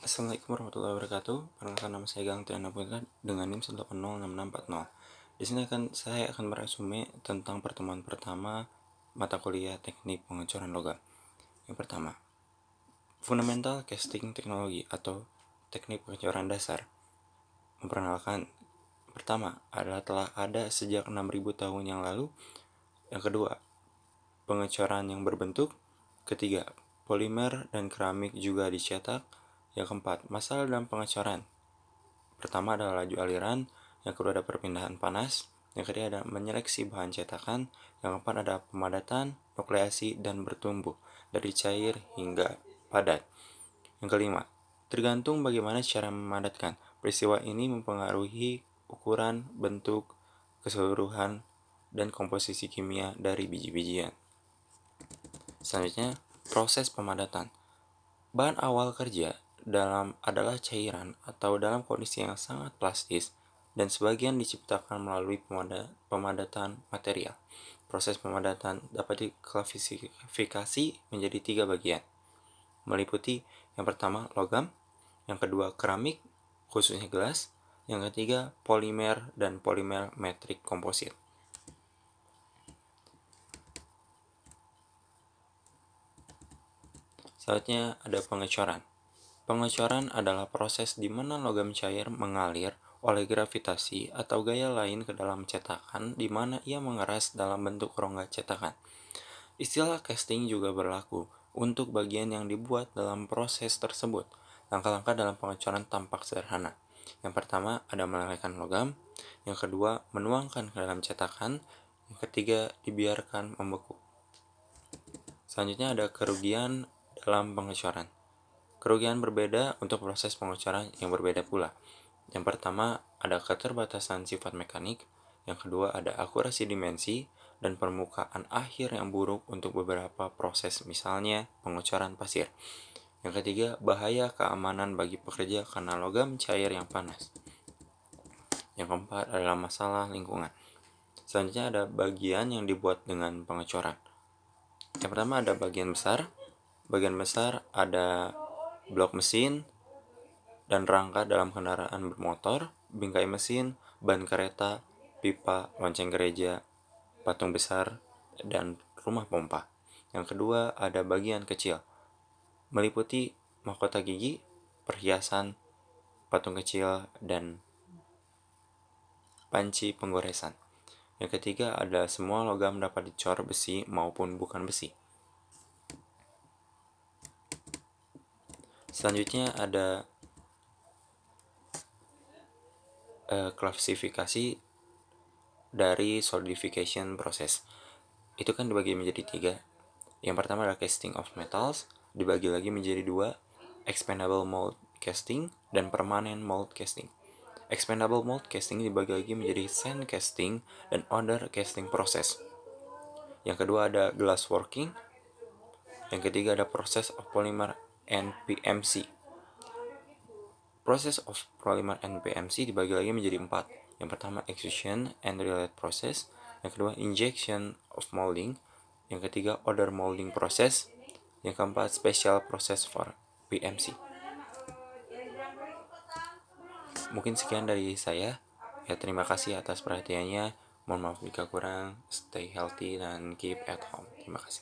Assalamualaikum warahmatullahi wabarakatuh. Perkenalkan, nama saya Gang Triana Putra dengan NIM 1806640. Di sini saya akan meresume tentang pertemuan pertama mata kuliah teknik pengecoran logam. Yang pertama, fundamental casting teknologi atau teknik pengecoran dasar. Memperkenalkan, pertama adalah telah ada sejak 6000 tahun yang lalu. Yang kedua, pengecoran yang berbentuk. Ketiga, polimer dan keramik juga dicetak. Yang keempat, masalah dalam pengecoran. Pertama adalah laju aliran, yang kedua ada perpindahan panas, yang ketiga ada menyeleksi bahan cetakan, yang keempat ada pemadatan, nukleasi, dan bertumbuh dari cair hingga padat. Yang kelima, tergantung bagaimana cara memadatkan. Peristiwa ini mempengaruhi ukuran, bentuk, keseluruhan, dan komposisi kimia dari biji-bijian. Selanjutnya, proses pemadatan. Bahan awal kerja adalah cairan atau dalam kondisi yang sangat plastis dan sebagian diciptakan melalui pemadatan material. Proses pemadatan dapat diklasifikasi menjadi 3 bagian, meliputi yang pertama logam, yang kedua keramik, khususnya gelas, yang ketiga polimer dan polimer metrik komposit. Selanjutnya ada pengecoran. Pengecoran adalah proses di mana logam cair mengalir oleh gravitasi atau gaya lain ke dalam cetakan di mana ia mengeras dalam bentuk rongga cetakan. Istilah casting juga berlaku untuk bagian yang dibuat dalam proses tersebut. Langkah-langkah dalam pengecoran tampak sederhana. Yang pertama ada melelehkan logam, yang kedua menuangkan ke dalam cetakan, yang ketiga dibiarkan membeku. Selanjutnya ada kerugian dalam pengecoran. Kerugian berbeda untuk proses pengecoran yang berbeda pula. Yang pertama ada keterbatasan sifat mekanik, yang kedua ada akurasi dimensi, dan permukaan akhir yang buruk untuk beberapa proses, misalnya pengecoran pasir. Yang ketiga, bahaya keamanan bagi pekerja karena logam cair yang panas. Yang keempat adalah masalah lingkungan. Selanjutnya ada bagian yang dibuat dengan pengecoran. Yang pertama ada bagian besar. Bagian besar ada blok mesin dan rangka dalam kendaraan bermotor, bingkai mesin, ban kereta, pipa, lonceng gereja, patung besar, dan rumah pompa. Yang kedua ada bagian kecil, meliputi mahkota gigi, perhiasan, patung kecil, dan panci penggoresan. Yang ketiga ada semua logam dapat dicor besi maupun bukan besi. Selanjutnya ada klasifikasi dari solidification proses. Itu kan dibagi menjadi 3. Yang pertama adalah casting of metals, dibagi lagi menjadi 2, expandable mold casting dan permanent mold casting. Expandable mold casting dibagi lagi menjadi sand casting dan other casting process. Yang kedua ada glass working. Yang ketiga ada process of polymer and PMC. Process of polymer and PMC dibagi lagi menjadi 4. Yang pertama extrusion and related process, yang kedua injection of molding, yang ketiga other molding process, yang keempat special process for PMC. Mungkin sekian dari saya. Ya, terima kasih atas perhatiannya. Mohon maaf jika kurang. Stay healthy dan keep at home. Terima kasih.